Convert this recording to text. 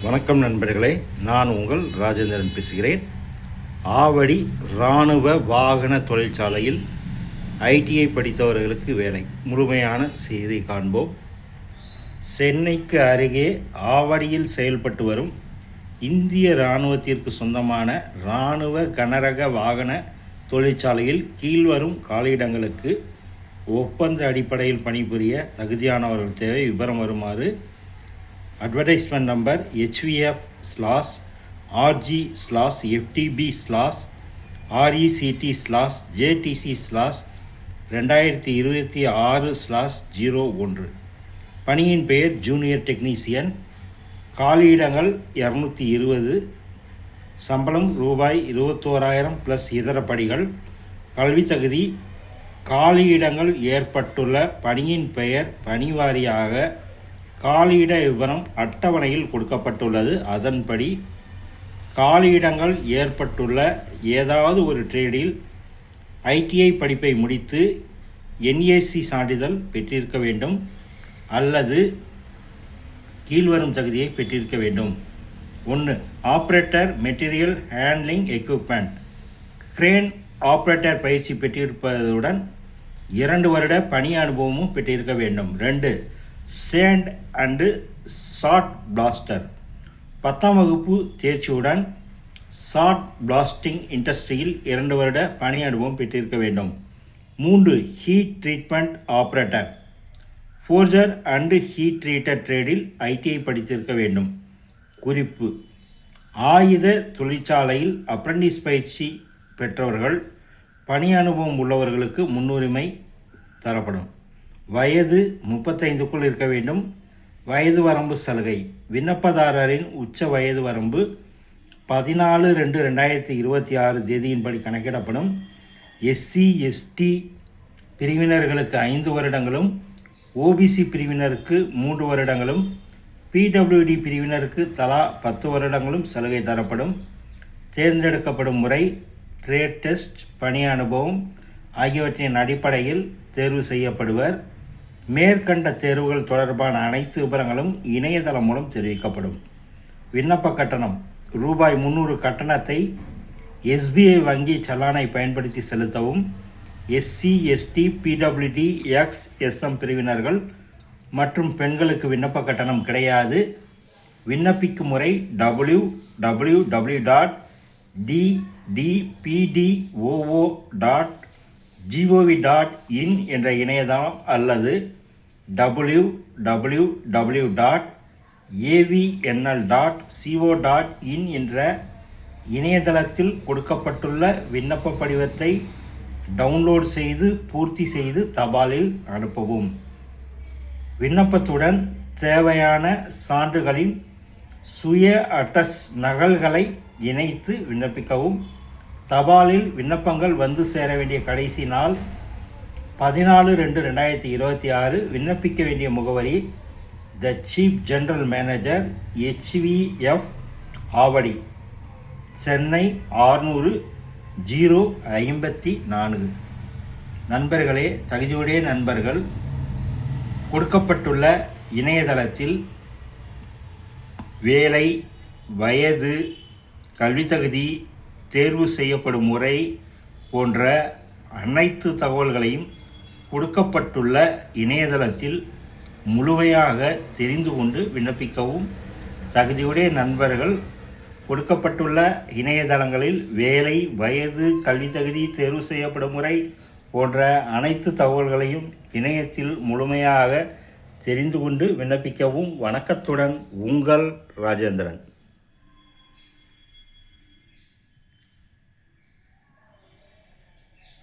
வணக்கம் நண்பர்களே, நான் உங்கள் ராஜேந்திரன் பேசுகிறேன். ஆவடி இராணுவ வாகன தொழிற்சாலையில் ஐடிஐ படித்தவர்களுக்கு வேலை. முழுமையான செய்தி காண்போம். சென்னைக்கு அருகே ஆவடியில் செயல்பட்டு வரும் இந்திய இராணுவத்திற்கு சொந்தமான இராணுவ கனரக வாகன தொழிற்சாலையில் கீழ்வரும் காலியிடங்களுக்கு ஒப்பந்த அடிப்படையில் பணிபுரிய தகுதியானவர்கள் தேவை. விவரம் வருமாறு: அட்வர்டைஸ்மெண்ட் நம்பர் HVF/RG/FTB/RECT/2026/01. பணியின் பெயர் ஜூனியர் டெக்னீசியன். காலியிடங்கள் 220. சம்பளம் ரூபாய் 21,000 ப்ளஸ் இதர படிகள். கல்வி தகுதி: காலியிடங்கள் ஏற்பட்டுள்ள பணியின் பெயர் பணிவாரியாக காலியிட விவரம் அட்டவணையில் கொடுக்கப்பட்டுள்ளது. அதன்படி காலியிடங்கள் ஏற்பட்டுள்ள ஏதாவது ஒரு ட்ரேடில் ஐடிஐ படிப்பை முடித்து NAC சான்றிதழ் பெற்றிருக்க வேண்டும் அல்லது கீழ்வரும் தகுதியை பெற்றிருக்க வேண்டும். 1. Operator material handling equipment crane operator பயிற்சி பெற்றிருப்பதுடன் 2 வருட பணி அனுபவமும் பெற்றிருக்க வேண்டும். 2. சேண்ட் அண்டு சாட் பிளாஸ்டர் 10ஆம் வகுப்பு தேர்ச்சியுடன் சாட் பிளாஸ்டிங் இண்டஸ்ட்ரியில் 2 வருட பணி அனுபவம் பெற்றிருக்க வேண்டும். 3. Heat treatment operator forger and heat treater ட்ரேடில் ஐடிஐ படித்திருக்க வேண்டும். குறிப்பு: ஆயுத தொழிற்சாலையில் அப்ரண்டிஸ் பயிற்சி பெற்றவர்கள், பணி அனுபவம் உள்ளவர்களுக்கு முன்னுரிமை தரப்படும். வயது 35க்குள் இருக்க வேண்டும். வயது வரம்பு சலுகை: விண்ணப்பதாரரின் உச்ச வயது வரம்பு 14/2/2026 தேதியின்படி கணக்கிடப்படும். SC/ST பிரிவினர்களுக்கு 5 வருடங்களும், OBC பிரிவினருக்கு 3 வருடங்களும், PWD பிரிவினருக்கு தலா 10 வருடங்களும் சலுகை தரப்படும். தேர்ந்தெடுக்கப்படும் முறை: ட்ரேட் டெஸ்ட், பணி அனுபவம் ஆகியவற்றின் அடிப்படையில் தேர்வு செய்யப்படுவர். மேற்கண்ட தேர்வுகள் தொடர்பான அனைத்து விவரங்களும் இணையதளம் மூலம் தெரிவிக்கப்படும். விண்ணப்ப கட்டணம் ரூபாய் 300 கட்டணத்தை SBI வங்கி சலானை பயன்படுத்தி செலுத்தவும். SC/ST PWD XSM பிரிவினர்கள் மற்றும் பெண்களுக்கு விண்ணப்ப கட்டணம் கிடையாது. விண்ணப்பிக்கும் முறை www.ddpdoo.gov.in என்ற இணையதளம் அல்லது www.avnl.co.in என்ற இணையதளத்தில் கொடுக்கப்பட்டுள்ள விண்ணப்ப படிவத்தை டவுன்லோட் செய்து பூர்த்தி செய்து தபாலில் அனுப்பவும். விண்ணப்பத்துடன் தேவையான சான்றுகளின் சுய அட்டஸ் நகல்களை இணைத்து விண்ணப்பிக்கவும். தபாலில் விண்ணப்பங்கள் வந்து சேர வேண்டிய கடைசி நாள் 14/2/2026. விண்ணப்பிக்க வேண்டிய முகவரி: the chief general manager, HVF, Avadi, Chennai 600-054. நண்பர்களே, தகுதியுடைய நண்பர்கள் கொடுக்கப்பட்டுள்ள இணையதளத்தில் வேலை, வயது, கல்வி தகுதி, தேர்வு செய்யப்படும் முறை போன்ற அனைத்து தகவல்களையும் கொடுக்கப்பட்டுள்ள இணையதளத்தில் முழுமையாக தெரிந்து கொண்டு விண்ணப்பிக்கவும். தகுதியுடைய நண்பர்கள் கொடுக்கப்பட்டுள்ள இணையதளங்களில் வேலை, வயது, கல்வி தகுதி, தேர்வு செய்யப்படும் முறை போன்ற அனைத்து தகவல்களையும் இணையத்தில் முழுமையாக தெரிந்து கொண்டு விண்ணப்பிக்கவும். வணக்கத்துடன் உங்கள் ராஜேந்திரன்.